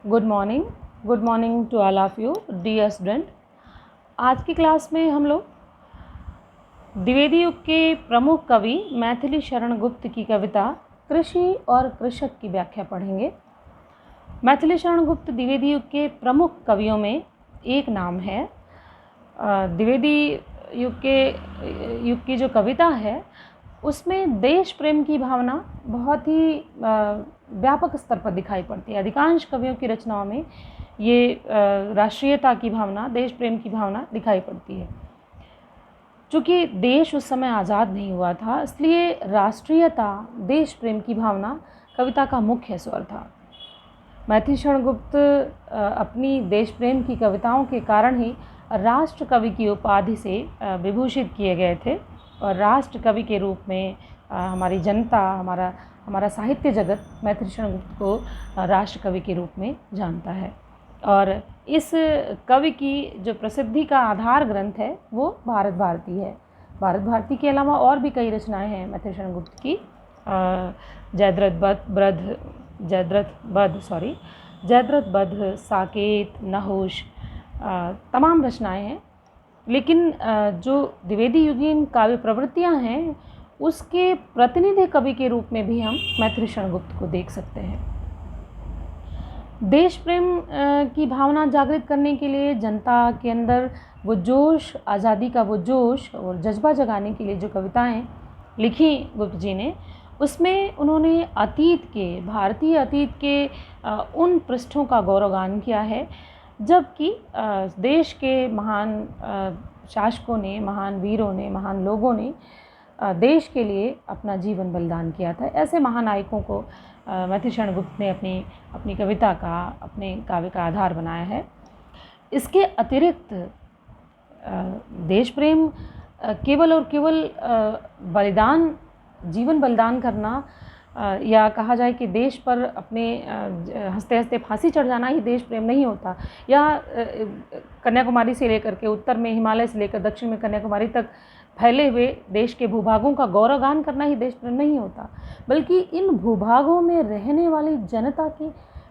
Good morning to all of you dear student. आज की class में हम लोग द्विवेदी युग के प्रमुख कवि मैथिली शरण गुप्त की कविता कृषि और कृषक की व्याख्या पढ़ेंगे। मैथिली शरण गुप्त द्विवेदी युग के प्रमुख कवियों में एक नाम है। द्विवेदी युग की जो कविता है उसमें देश प्रेम की भावना बहुत ही व्यापक स्तर पर दिखाई पड़ती है। अधिकांश कवियों की रचनाओं में ये राष्ट्रीयता की भावना, देश प्रेम की भावना दिखाई पड़ती है। चूँकि देश उस समय आज़ाद नहीं हुआ था, इसलिए राष्ट्रीयता, देश प्रेम की भावना कविता का मुख्य स्वर था। मैथिली शरण गुप्त अपनी देश प्रेम की कविताओं के कारण ही राष्ट्र कवि की उपाधि से विभूषित किए गए थे और राष्ट्र कवि के रूप में हमारी जनता, हमारा साहित्य जगत मैथिली शरण गुप्त को राष्ट्र कवि के रूप में जानता है। और इस कवि की जो प्रसिद्धि का आधार ग्रंथ है वो भारत भारती है। भारत भारती के अलावा और भी कई रचनाएं हैं मैथिली शरण गुप्त की। जयद्रथ बध, साकेत, नहुष, तमाम रचनाएं हैं। लेकिन जो द्विवेदी युगीन काव्य प्रवृत्तियां हैं उसके प्रतिनिधि कवि के रूप में भी हम मैथिली शरण गुप्त को देख सकते हैं। देश प्रेम की भावना जागृत करने के लिए, जनता के अंदर वो जोश, आज़ादी का वो जोश और जज्बा जगाने के लिए जो कविताएं लिखी गुप्त जी ने, उसमें उन्होंने भारतीय अतीत के उन पृष्ठों का गौरवगान किया है जबकि देश के महान शासकों ने, महान वीरों ने, महान लोगों ने देश के लिए अपना जीवन बलिदान किया था। ऐसे महानायकों को मैथिली शरण गुप्त ने अपनी कविता का, अपने काव्य का आधार बनाया है। इसके अतिरिक्त देश प्रेम केवल और केवल जीवन बलिदान करना या कहा जाए कि देश पर अपने हंसते हंसते फांसी चढ़ जाना ही देश प्रेम नहीं होता, या कन्याकुमारी से लेकर के उत्तर में हिमालय से लेकर दक्षिण में कन्याकुमारी तक फैले हुए देश के भूभागों का गौरवगान करना ही देश प्रेम नहीं होता, बल्कि इन भूभागों में रहने वाली जनता की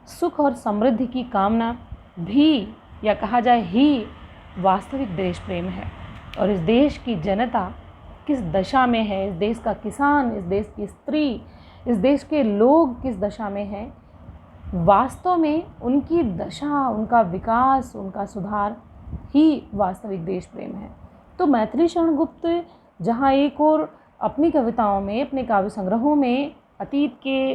सुख और समृद्धि की कामना भी, या कहा जाए ही, वास्तविक देश प्रेम है। और इस देश की जनता किस दशा में है, इस देश का किसान, इस देश की स्त्री, इस देश के लोग किस दशा में हैं, वास्तव में उनकी दशा, उनका विकास, उनका सुधार ही वास्तविक देश प्रेम है। तो मैथिली शरण गुप्त जहाँ एक और अपनी कविताओं में, अपने काव्य संग्रहों में अतीत के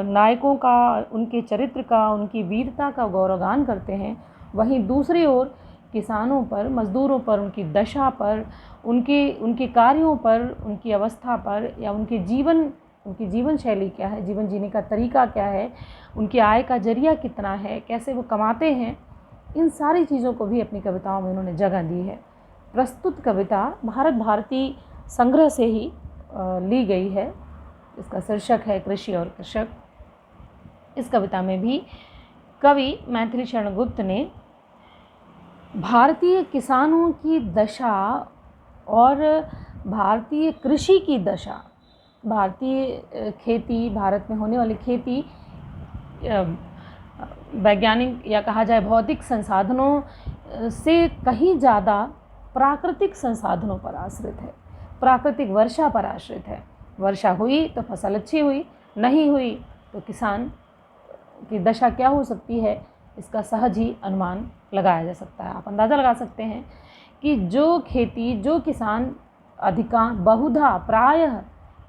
नायकों का, उनके चरित्र का, उनकी वीरता का गौरवगान करते हैं, वहीं दूसरी ओर किसानों पर, मजदूरों पर, उनकी दशा पर, उनके कार्यों पर, उनकी अवस्था पर, या उनकी जीवन शैली क्या है, जीवन जीने का तरीका क्या है, उनकी आय का जरिया कितना है, कैसे वो कमाते हैं, इन सारी चीज़ों को भी अपनी कविताओं में उन्होंने जगह दी है। प्रस्तुत कविता भारत भारती संग्रह से ही ली गई है। इसका शीर्षक है कृषि और कृषक। इस कविता में भी कवि मैथिली शरण गुप्त ने भारतीय किसानों की दशा और भारतीय कृषि की दशा, भारतीय खेती, भारत में होने वाली खेती वैज्ञानिक या कहा जाए भौतिक संसाधनों से कहीं ज़्यादा प्राकृतिक संसाधनों पर आश्रित है, प्राकृतिक वर्षा पर आश्रित है। वर्षा हुई तो फसल अच्छी हुई, नहीं हुई तो किसान की दशा क्या हो सकती है, इसका सहज ही अनुमान लगाया जा सकता है। आप अंदाज़ा लगा सकते हैं कि जो खेती, जो किसान बहुधा प्रायः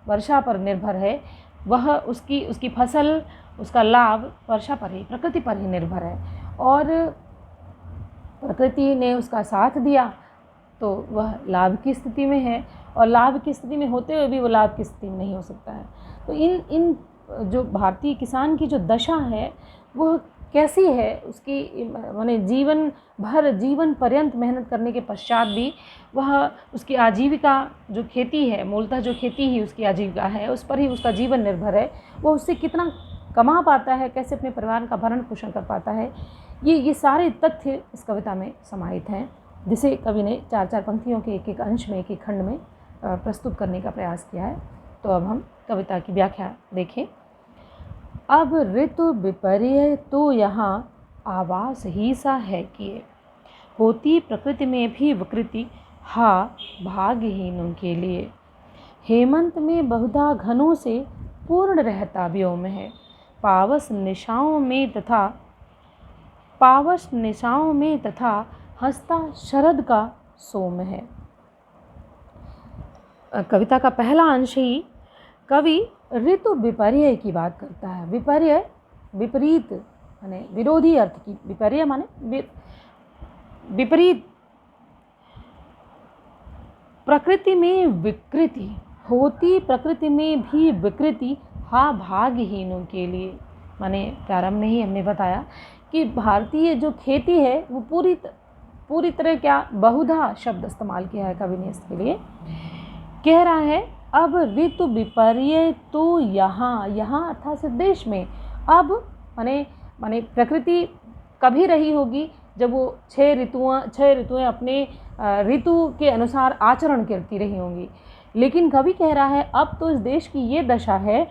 वर्षा पर निर्भर है, वह उसकी फसल, उसका लाभ वर्षा पर ही, प्रकृति पर ही निर्भर है। और प्रकृति ने उसका साथ दिया तो वह लाभ की स्थिति में है, और लाभ की स्थिति में होते हुए भी वो लाभ की स्थिति में नहीं हो सकता है। तो इन जो भारतीय किसान की जो दशा है वह कैसी है, उसकी माने जीवन पर्यंत मेहनत करने के पश्चात भी वह उसकी आजीविका, जो खेती है, मूलतः जो खेती ही उसकी आजीविका है, उस पर ही उसका जीवन निर्भर है, वो उससे कितना कमा पाता है, कैसे अपने परिवार का भरण पोषण कर पाता है, ये सारे तथ्य इस कविता में समाहित हैं, जिसे कवि ने 4-4 पंक्तियों के एक अंश में, एक खंड में प्रस्तुत करने का प्रयास किया है। तो अब हम कविता की व्याख्या देखें। अब ऋतु विपर्य तो यहाँ आवास ही सा है किए। होती प्रकृति में भी विकृति, हा भाग्यहीनों के लिए। हेमंत में बहुधा घनों से पूर्ण रहता व्योम है। पावस निशाओं में तथा हंसता शरद का सोम है। कविता का पहला अंश ही कवि ऋतु विपर्य की बात करता है। विपर्य विपरीत माने विरोधी अर्थ की, विपर्य माने विपरीत। प्रकृति में विकृति, होती प्रकृति में भी विकृति, हा भाग्यहीनों के लिए। माने प्रारंभ में ही हमने बताया कि भारतीय जो खेती है वो पूरी तरह क्या बहुधा शब्द इस्तेमाल किया है कवि ने इसके लिए। कह रहा है अब ऋतु विपर्य तो यहाँ अर्थात देश में अब माने प्रकृति कभी रही होगी जब वो 6 ऋतुएं अपने ऋतु के अनुसार आचरण करती रही होंगी। लेकिन कवि कह रहा है अब तो इस देश की ये दशा है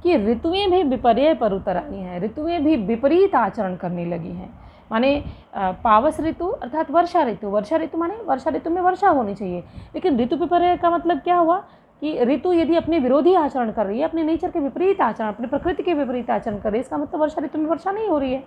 कि ऋतुएं भी विपर्य पर उतर आई हैं, ऋतुएं भी विपरीत आचरण करने लगी हैं। माने पावस ऋतु अर्थात वर्षा ऋतु माने वर्षा ऋतु में वर्षा होनी चाहिए, लेकिन ऋतु विपर्य का मतलब क्या हुआ कि ऋतु यदि अपने विरोधी आचरण कर रही है, अपने नेचर के विपरीत आचरण, अपनी प्रकृति के विपरीत आचरण कर रही है, इसका मतलब वर्षा ऋतु में वर्षा नहीं हो रही है।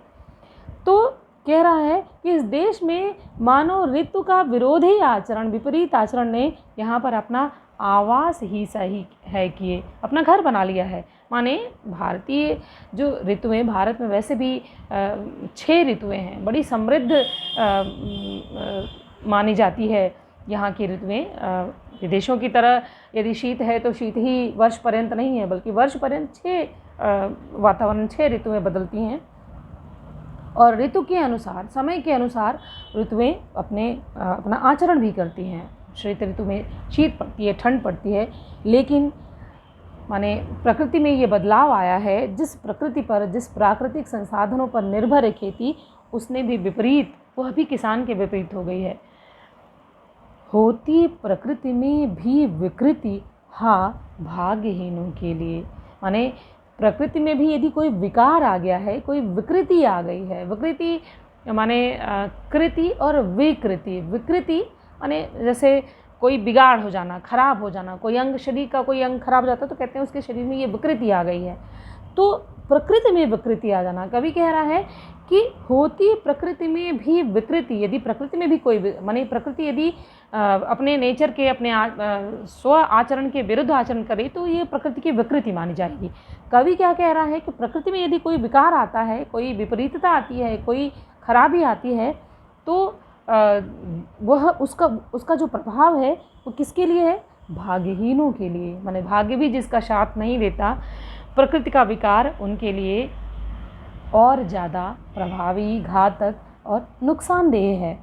तो कह रहा है कि इस देश में मानो ऋतु का विरोधी आचरण, विपरीत आचरण ने यहाँ पर अपना आवास ही सही है किए, अपना घर बना लिया है। माने भारतीय जो ऋतुएं, भारत में वैसे भी 6 ऋतुएं हैं, बड़ी समृद्ध मानी जाती है यहाँ की ऋतुएं। विदेशों की तरह यदि शीत है तो शीत ही वर्ष पर्यंत नहीं है, बल्कि वर्ष पर्यंत 6 वातावरण 6 ऋतुएं बदलती हैं और ऋतु के अनुसार, समय के अनुसार ऋतुएं अपना आचरण भी करती हैं। शीत ऋतु में शीत पड़ती है, ठंड पड़ती है, लेकिन माने प्रकृति में ये बदलाव आया है। जिस प्रकृति पर, जिस प्राकृतिक संसाधनों पर निर्भर है खेती, उसने भी विपरीत, वह भी किसान के विपरीत हो गई है। होती प्रकृति में भी विकृति, हाँ भाग्यहीनों के लिए। माने प्रकृति में भी यदि कोई विकार आ गया है, कोई विकृति आ गई है, विकृति माने कृति और विकृति। विकृति माने जैसे कोई बिगाड़ हो जाना, खराब हो जाना, कोई अंग, शरीर का कोई अंग खराब हो जाता है तो कहते हैं उसके शरीर में ये विकृति आ गई है। तो प्रकृति में विकृति आ जाना, कवि कह रहा है कि होती प्रकृति में भी विकृति, यदि प्रकृति में भी कोई माने प्रकृति यदि अपने नेचर के, अपने स्व आचरण के विरुद्ध आचरण करे तो ये प्रकृति की विकृति मानी जाएगी। कवि क्या कह रहा है कि प्रकृति में यदि कोई विकार आता है, कोई विपरीतता आती है, कोई खराबी आती है, तो वह उसका जो प्रभाव है वो किसके लिए है? भाग्यहीनों के लिए। माने भाग्य भी जिसका साथ नहीं देता, प्रकृति का विकार उनके लिए और ज़्यादा प्रभावी, घातक और नुकसानदेह है।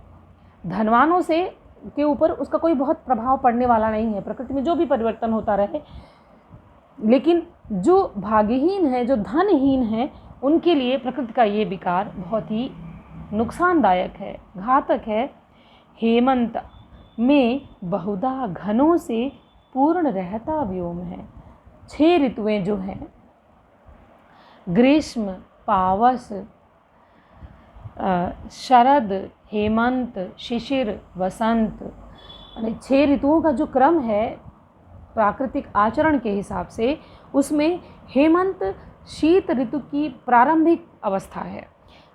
धनवानों से के ऊपर उसका कोई बहुत प्रभाव पड़ने वाला नहीं है, प्रकृति में जो भी परिवर्तन होता रहे, लेकिन जो भाग्यहीन है, जो धनहीन है, उनके लिए प्रकृति का ये विकार बहुत ही नुकसानदायक है, घातक है। हेमंत में बहुधा घनों से पूर्ण रहता व्योम है। 6 ऋतुएं जो हैं, ग्रीष्म, पावस, शरद, हेमंत, शिशिर, वसंत, यानी 6 ऋतुओं का जो क्रम है प्राकृतिक आचरण के हिसाब से, उसमें हेमंत शीत ऋतु की प्रारंभिक अवस्था है।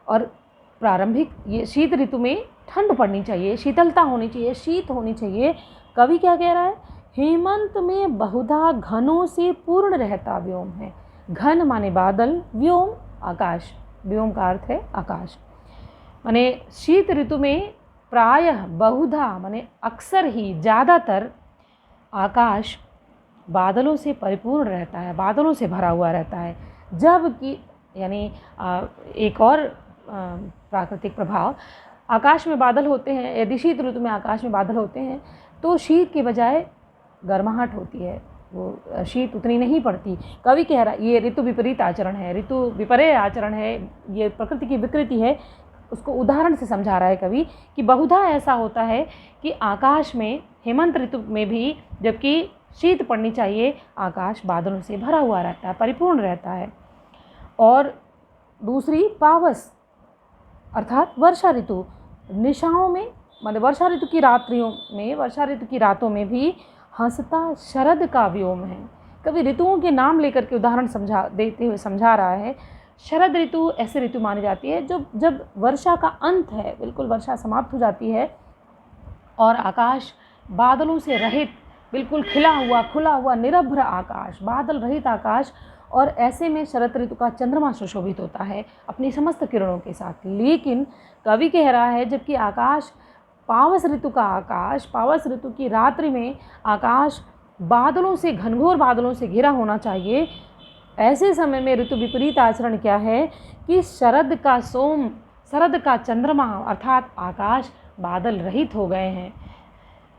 और प्रारंभिक ये शीत ऋतु में ठंड पड़नी चाहिए, शीतलता होनी चाहिए, शीत होनी चाहिए। कवि क्या कह रहा है? हेमंत में बहुधा घनों से पूर्ण रहता व्योम है। घन माने बादल, व्योम आकाश, व्योम का अर्थ है आकाश। माने शीत ऋतु में प्रायः बहुधा माने अक्सर ही, ज़्यादातर आकाश बादलों से परिपूर्ण रहता है, बादलों से भरा हुआ रहता है। जबकि यानी एक और प्राकृतिक प्रभाव, आकाश में बादल होते हैं, यदि शीत ऋतु में आकाश में बादल होते हैं तो शीत के बजाय गर्माहट होती है, वो शीत उतनी नहीं पड़ती। कवि कह रहा है ये ऋतु विपरीत आचरण है, ऋतु विपर्य आचरण है, ये प्रकृति की विकृति है। उसको उदाहरण से समझा रहा है कवि कि बहुधा ऐसा होता है कि आकाश में हेमंत ऋतु में भी जबकि शीत पड़नी चाहिए, आकाश बादलों से भरा हुआ रहता है, परिपूर्ण रहता है। और दूसरी पावस, अर्थात वर्षा ऋतु। निशाओं में माने वर्षा ऋतु की रात्रियों में, वर्षा ऋतु की रातों में भी हंसता शरद का व्योम है। कवि ऋतुओं के नाम लेकर के उदाहरण देते हुए समझा रहा है। शरद ऋतु ऐसी ऋतु मानी जाती है जब वर्षा का अंत है, बिल्कुल वर्षा समाप्त हो जाती है और आकाश बादलों से रहित, बिल्कुल खिला हुआ, खुला हुआ, निरभ्र आकाश, बादल रहित आकाश, और ऐसे में शरद ऋतु का चंद्रमा सुशोभित होता है अपनी समस्त किरणों के साथ। लेकिन कवि कह रहा है जबकि आकाश, पावस ऋतु का आकाश, पावस ऋतु की रात्रि में आकाश बादलों से, घनघोर बादलों से घिरा होना चाहिए, ऐसे समय में ऋतु विपरीत आचरण क्या है कि शरद का सोम, शरद का चंद्रमा अर्थात आकाश बादल रहित हो गए हैं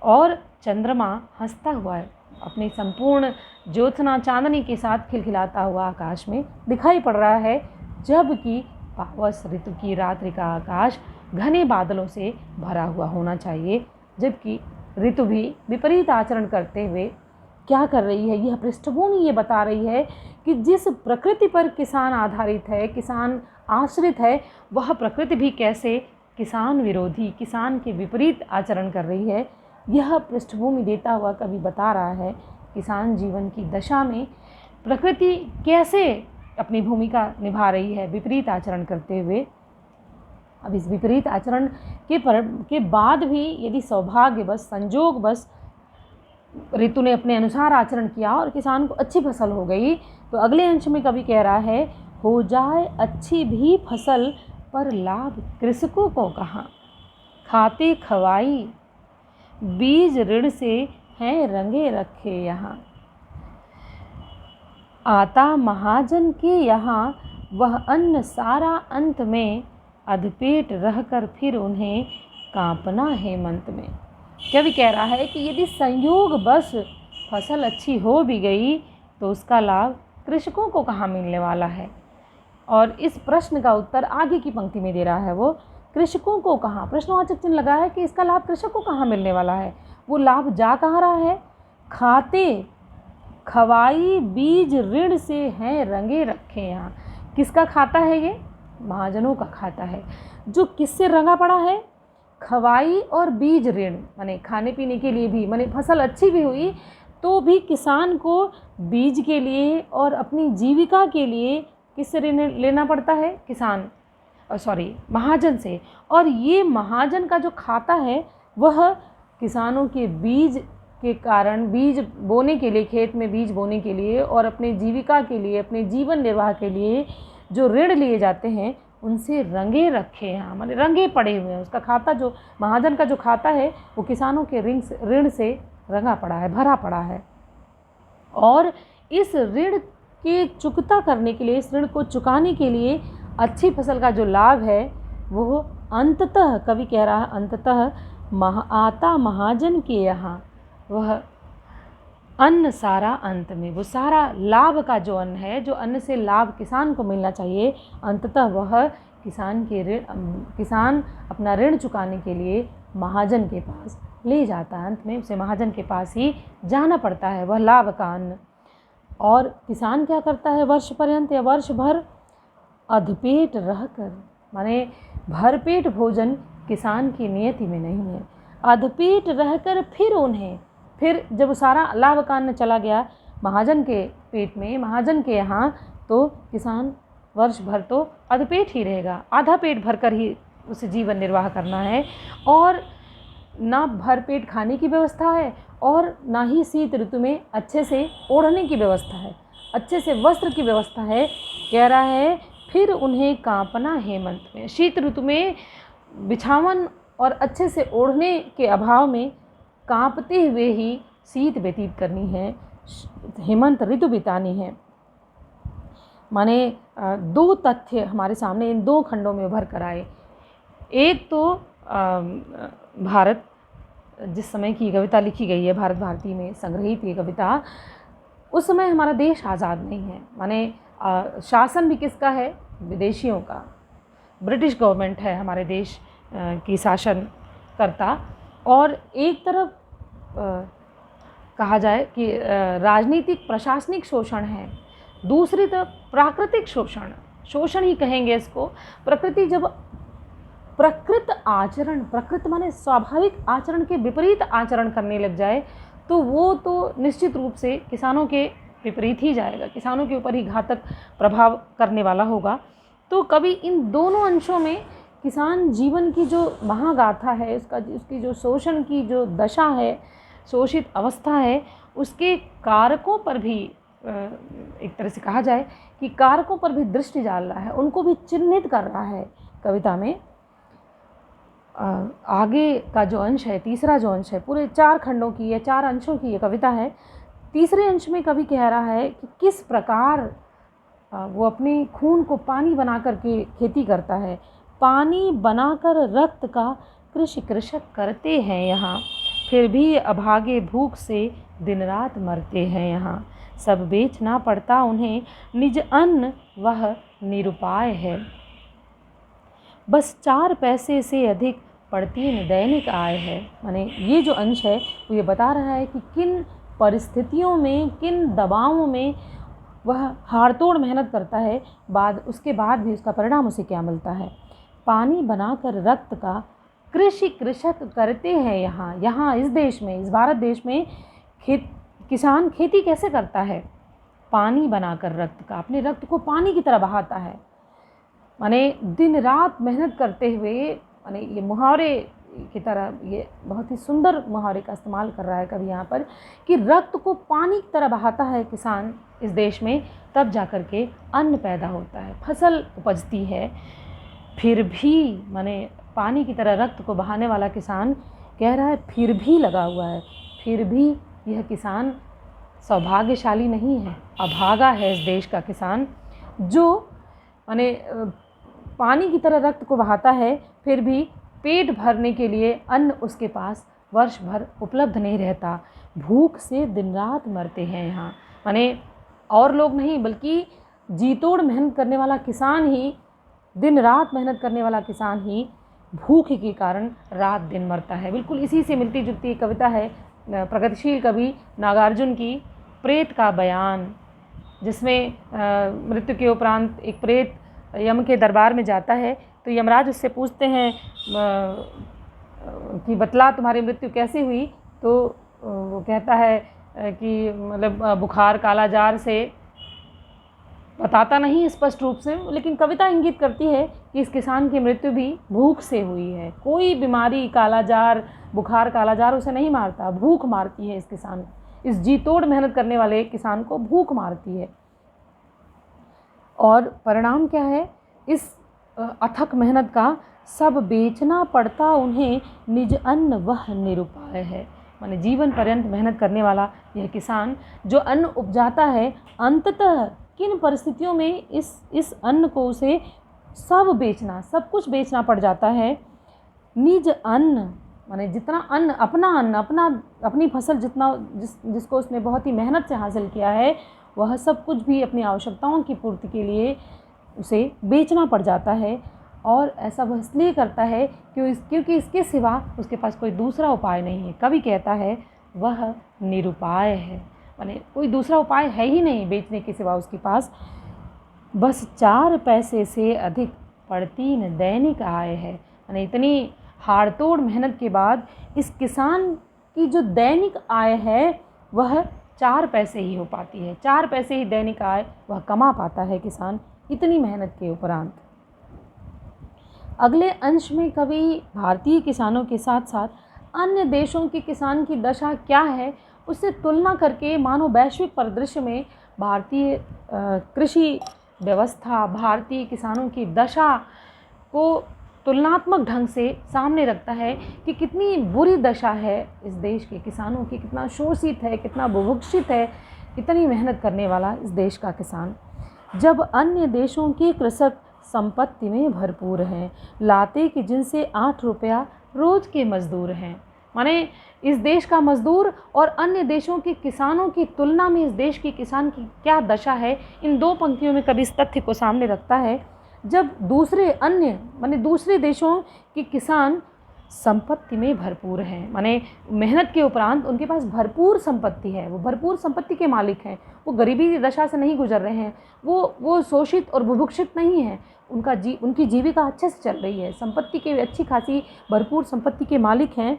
और चंद्रमा हंसता हुआ है, अपनी संपूर्ण ज्योत्सना चांदनी के साथ खिलखिलाता हुआ आकाश में दिखाई पड़ रहा है। जबकि पावस ऋतु की रात्रि का आकाश घने बादलों से भरा हुआ होना चाहिए। जबकि ऋतु भी विपरीत आचरण करते हुए क्या कर रही है, यह पृष्ठभूमि ये बता रही है कि जिस प्रकृति पर किसान आधारित है, किसान आश्रित है, वह प्रकृति भी कैसे किसान विरोधी, किसान के विपरीत आचरण कर रही है। यह पृष्ठभूमि देता हुआ कवि बता रहा है किसान जीवन की दशा में प्रकृति कैसे अपनी भूमिका निभा रही है विपरीत आचरण करते हुए। अब इस विपरीत आचरण के बाद भी यदि सौभाग्यवश, संजोगवश ऋतु ने अपने अनुसार आचरण किया और किसान को अच्छी फसल हो गई, तो अगले अंश में कवि कह रहा है, हो जाए अच्छी भी फसल पर लाभ कृषकों को कहाँ, खाते खवाई बीज ऋण से हैं रंगे रखे यहाँ, आता महाजन के यहाँ वह अन्न सारा अंत में, अधपेट रहकर फिर उन्हें कांपना हेमंत में। कवि कह रहा है कि यदि संयोग बस फसल अच्छी हो भी गई तो उसका लाभ कृषकों को कहाँ मिलने वाला है। और इस प्रश्न का उत्तर आगे की पंक्ति में दे रहा है वो, कृषकों को कहाँ, प्रश्नवाचक चिन्ह लगा है कि इसका लाभ कृषक को कहाँ मिलने वाला है। वो लाभ जा कहाँ रहा है, खाते खवाई बीज ऋण से हैं रंगे रखे यहाँ। किसका खाता है ये, महाजनों का खाता है, जो किससे रंगा पड़ा है, खवाई और बीज ऋण, माने खाने पीने के लिए भी, माने फसल अच्छी भी हुई तो भी किसान को बीज के लिए और अपनी जीविका के लिए किससे ऋण लेना पड़ता है, किसान महाजन से। और ये महाजन का जो खाता है वह किसानों के बीज के कारण, बीज बोने के लिए, खेत में बीज बोने के लिए और अपने जीविका के लिए, अपने जीवन निर्वाह के लिए जो ऋण लिए जाते हैं उनसे रंगे रखे हैं, माने रंगे पड़े हुए हैं। उसका खाता, जो महाजन का जो खाता है वो किसानों के ऋण से रंगा पड़ा है, भरा पड़ा है। और इस ऋण के चुकता करने के लिए, इस ऋण को चुकाने के लिए अच्छी फसल का जो लाभ है वो अंततः, कवि कह रहा है अंततः आता महाजन के यहाँ वह अन्न सारा अंत में, वो सारा लाभ का जो अन्न है, जो अन्न से लाभ किसान को मिलना चाहिए, अंततः वह किसान अपना ऋण चुकाने के लिए महाजन के पास ले जाता है। अंत में उसे महाजन के पास ही जाना पड़ता है, वह लाभ का अन्न। और किसान क्या करता है वर्ष पर्यंत या वर्ष भर, अधपेट रहकर, माने भरपेट भोजन किसान की नियति में नहीं है। अधपेट रहकर फिर जब सारा लाभ का अन्न चला गया महाजन के पेट में, महाजन के यहाँ, तो किसान वर्ष भर तो अधपेट ही रहेगा, आधा पेट भरकर ही उसे जीवन निर्वाह करना है। और ना भरपेट खाने की व्यवस्था है और ना ही शीत ऋतु में अच्छे से ओढ़ने की व्यवस्था है, अच्छे से वस्त्र की व्यवस्था है। कह रहा है फिर उन्हें कांपना हेमंत में, शीत ऋतु में बिछावन और अच्छे से ओढ़ने के अभाव में कांपते हुए ही शीत व्यतीत करनी है, हेमंत ऋतु बितानी है। माने दो तथ्य हमारे सामने इन दो खंडों में उभर कर आए। एक तो भारत, जिस समय की कविता लिखी गई है, भारत भारती में संग्रहित ये कविता, उस समय हमारा देश आज़ाद नहीं है। माने शासन भी किसका है, विदेशियों का, ब्रिटिश गवर्नमेंट है हमारे देश की शासनकर्ता। और एक तरफ कहा जाए कि राजनीतिक प्रशासनिक शोषण है, दूसरी तरफ प्राकृतिक शोषण ही कहेंगे इसको। प्रकृति जब प्रकृत आचरण, प्रकृत माने स्वाभाविक आचरण के विपरीत आचरण करने लग जाए तो वो तो निश्चित रूप से किसानों के विपरीत ही जाएगा, किसानों के ऊपर ही घातक प्रभाव करने वाला होगा। तो कवि इन दोनों अंशों में किसान जीवन की जो महागाथा है, उसकी जो शोषण की जो दशा है, शोषित अवस्था है, उसके कारकों पर भी एक तरह से कहा जाए कि कारकों पर भी दृष्टि डाल रहा है, उनको भी चिन्हित कर रहा है कविता में। आगे का जो अंश है, तीसरा जो अंश है, पूरे 4 खंडों की या 4 अंशों की ये कविता है। तीसरे अंश में कवि कह रहा है कि किस प्रकार वो अपने खून को पानी बना करके खेती करता है। पानी बनाकर रक्त का कृषक करते हैं यहाँ, फिर भी अभागे भूख से दिन रात मरते हैं यहाँ। सब बेचना पड़ता उन्हें निज अन्न वह निरुपाय है, बस 4 पैसे से अधिक पड़ती न दैनिक आय है। माने ये जो अंश है वो ये बता रहा है कि किन परिस्थितियों में, किन दबावों में वह हाड़तोड़ मेहनत करता है, उसके बाद भी उसका परिणाम उसे क्या मिलता है। पानी बनाकर रक्त का कृषक करते हैं यहाँ इस देश में, इस भारत देश में किसान खेती कैसे करता है? पानी बनाकर रक्त का, अपने रक्त को पानी की तरह बहाता है। माने दिन रात मेहनत करते हुए, माने ये मुहावरे की तरह, ये बहुत ही सुंदर मुहावरे का इस्तेमाल कर रहा है कभी यहाँ पर, कि रक्त को पानी की तरह बहाता है किसान इस देश में, तब जाकर के अन्न पैदा होता है, फसल उपजती है। फिर भी माने पानी की तरह रक्त को बहाने वाला किसान कह रहा है फिर भी लगा हुआ है, फिर भी यह किसान सौभाग्यशाली नहीं है, अभागा है इस देश का किसान, जो माने पानी की तरह रक्त को बहाता है, फिर भी पेट भरने के लिए अन्न उसके पास वर्ष भर उपलब्ध नहीं रहता। भूख से दिन रात मरते हैं यहाँ, माने और लोग नहीं बल्कि जी तोड़ मेहनत करने वाला किसान ही, दिन रात मेहनत करने वाला किसान ही भूख के कारण रात दिन मरता है। बिल्कुल इसी से मिलती जुलती कविता है प्रगतिशील कवि नागार्जुन की प्रेत का बयान, जिसमें मृत्यु के उपरांत एक प्रेत यम के दरबार में जाता है तो यमराज उससे पूछते हैं कि बतला तुम्हारी मृत्यु कैसे हुई, तो वो कहता है कि मतलब बुखार कालाजार से, बताता नहीं स्पष्ट रूप से, लेकिन कविता इंगित करती है कि इस किसान की मृत्यु भी भूख से हुई है। कोई बीमारी, कालाजार, बुखार कालाजार उसे नहीं मारता, भूख मारती है इस किसान, इस जी तोड़ मेहनत करने वाले किसान को भूख मारती है। और परिणाम क्या है इस अथक मेहनत का? सब बेचना पड़ता उन्हें निज अन्न वह निरुपाय है। माने जीवन पर्यंत मेहनत करने वाला यह किसान जो अन्न उपजाता है, अंततः किन परिस्थितियों में इस अन्न को उसे सब कुछ बेचना पड़ जाता है। निज अन्न माने जितना अन्न, अपनी फसल जितना जिसको उसने बहुत ही मेहनत से हासिल किया है, वह सब कुछ भी अपनी आवश्यकताओं की पूर्ति के लिए उसे बेचना पड़ जाता है। और ऐसा वह इसलिए करता है क्योंकि इसके सिवा उसके पास कोई दूसरा उपाय नहीं है। कवि कहता है वह निरुपाय है, माने कोई दूसरा उपाय है ही नहीं बेचने के सिवा उसके पास। बस 4 पैसे से अधिक पड़ती न दैनिक आय है, माने इतनी हाड़तोड़ मेहनत के बाद इस किसान की जो दैनिक आय है वह 4 पैसे ही हो पाती है। 4 पैसे ही दैनिक आय वह कमा पाता है किसान इतनी मेहनत के उपरांत। अगले अंश में कवि भारतीय किसानों के साथ साथ अन्य देशों के किसान की दशा क्या है उससे तुलना करके मानो वैश्विक परिदृश्य में भारतीय कृषि व्यवस्था, भारतीय किसानों की दशा को तुलनात्मक ढंग से सामने रखता है कि कितनी बुरी दशा है इस देश के किसानों की, कितना शोषित है, कितना बुभुक्षित है इतनी मेहनत करने वाला इस देश का किसान। जब अन्य देशों के कृषक संपत्ति में भरपूर हैं, लाते कि जिनसे 8 रुपया रोज़ के मजदूर हैं। माने इस देश का मजदूर और अन्य देशों के किसानों की तुलना में इस देश के किसान की क्या दशा है, इन 2 पंक्तियों में कभी इस तथ्य को सामने रखता है। जब दूसरे देशों के किसान संपत्ति में भरपूर हैं, माने मेहनत के उपरांत उनके पास भरपूर संपत्ति है, वो भरपूर संपत्ति के मालिक हैं, वो गरीबी की दशा से नहीं गुजर रहे हैं, वो शोषित और बुभुक्षित नहीं हैं, उनकी जीविका अच्छे से चल रही है, संपत्ति के अच्छी खासी भरपूर संपत्ति के मालिक हैं।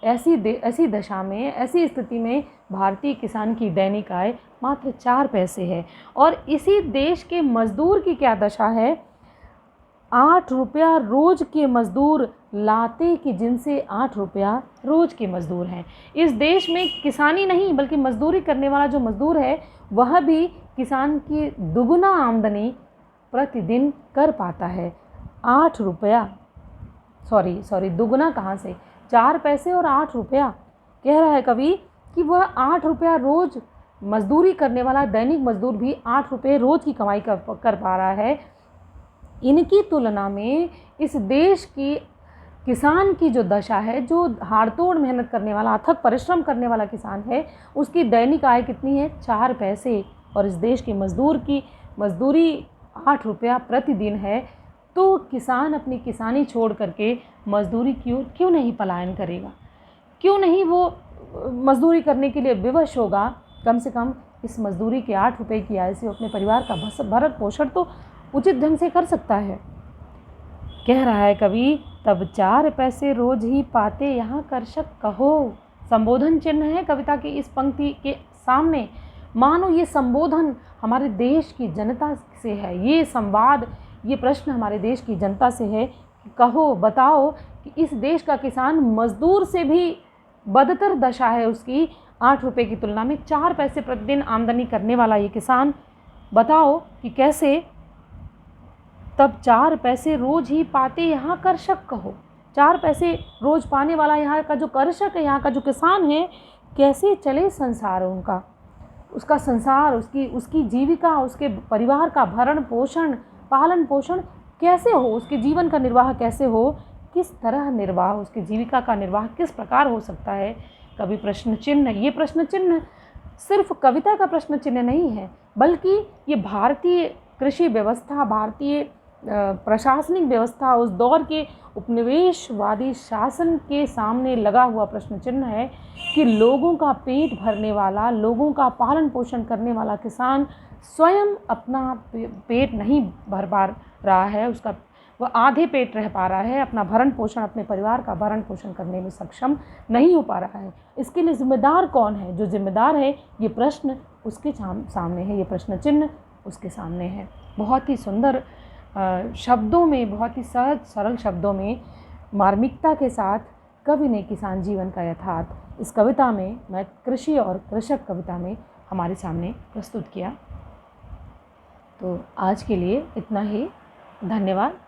ऐसी दशा में, ऐसी स्थिति में भारतीय किसान की दैनिक आय मात्र 4 पैसे है। और इसी देश के मजदूर की क्या दशा है, 8 रुपया रोज के मजदूर लाते कि जिनसे 8 रुपया रोज के मजदूर हैं। इस देश में किसानी नहीं बल्कि मजदूरी करने वाला जो मजदूर है वह भी किसान की दुगुना आमदनी प्रतिदिन कर पाता है। 8 रुपया सॉरी दुगुना कहाँ से, 4 पैसे और 8 रुपया। कह रहा है कवि कि वह 8 रुपया रोज मजदूरी करने वाला दैनिक मजदूर भी 8 रुपये रोज की कमाई कर पा रहा है। इनकी तुलना में इस देश की किसान की जो दशा है, जो हाड़तोड़ मेहनत करने वाला, अथक परिश्रम करने वाला किसान है, उसकी दैनिक आय कितनी है, 4 पैसे। और इस देश के मजदूर की मजदूरी 8 रुपया प्रतिदिन है। तो किसान अपनी किसानी छोड़ करके मजदूरी क्यों नहीं पलायन करेगा, क्यों नहीं वो मजदूरी करने के लिए विवश होगा। कम से कम इस मजदूरी के 8 रुपये की आय से अपने परिवार का भरण पोषण तो उचित ढंग से कर सकता है। कह रहा है कवि, तब 4 पैसे रोज ही पाते यहाँ कर्षक कहो। संबोधन चिन्ह है कविता की इस पंक्ति के सामने। मानो ये संबोधन हमारे देश की जनता से है, ये संवाद, ये प्रश्न हमारे देश की जनता से है कि कहो, बताओ कि इस देश का किसान मजदूर से भी बदतर दशा है उसकी। 8 रुपये की तुलना में 4 पैसे प्रतिदिन आमदनी करने वाला ये किसान, बताओ कि कैसे तब 4 पैसे रोज ही पाते यहाँ कर्षक कहो। 4 पैसे रोज पाने वाला यहाँ का जो कर्षक है, यहाँ का जो किसान है, कैसे चले संसार उनका, उसका संसार, उसकी जीविका, उसके परिवार का भरण पोषण, पालन पोषण कैसे हो, उसके जीवन का निर्वाह कैसे हो, किस तरह निर्वाह, उसकी जीविका का निर्वाह किस प्रकार हो सकता है। कभी प्रश्न चिन्ह, ये प्रश्न चिन्ह सिर्फ कविता का प्रश्न चिन्ह नहीं है, बल्कि ये भारतीय कृषि व्यवस्था, भारतीय प्रशासनिक व्यवस्था, उस दौर के उपनिवेशवादी शासन के सामने लगा हुआ प्रश्न चिन्ह है कि लोगों का पेट भरने वाला, लोगों का पालन पोषण करने वाला किसान स्वयं अपना पेट नहीं भर पा रहा है, वह आधे पेट रह पा रहा है, अपना भरण पोषण, अपने परिवार का भरण पोषण करने में सक्षम नहीं हो पा रहा है। इसके लिए जिम्मेदार कौन है? जो जिम्मेदार है, ये प्रश्न उसके सामने है, ये प्रश्न चिन्ह उसके सामने है। बहुत ही सुंदर शब्दों में, बहुत ही सहज सरल शब्दों में, मार्मिकता के साथ कवि ने किसान जीवन का यथार्थ इस कविता में, मैं कृषि और कृषक कविता में हमारे सामने प्रस्तुत किया। तो आज के लिए इतना ही। धन्यवाद।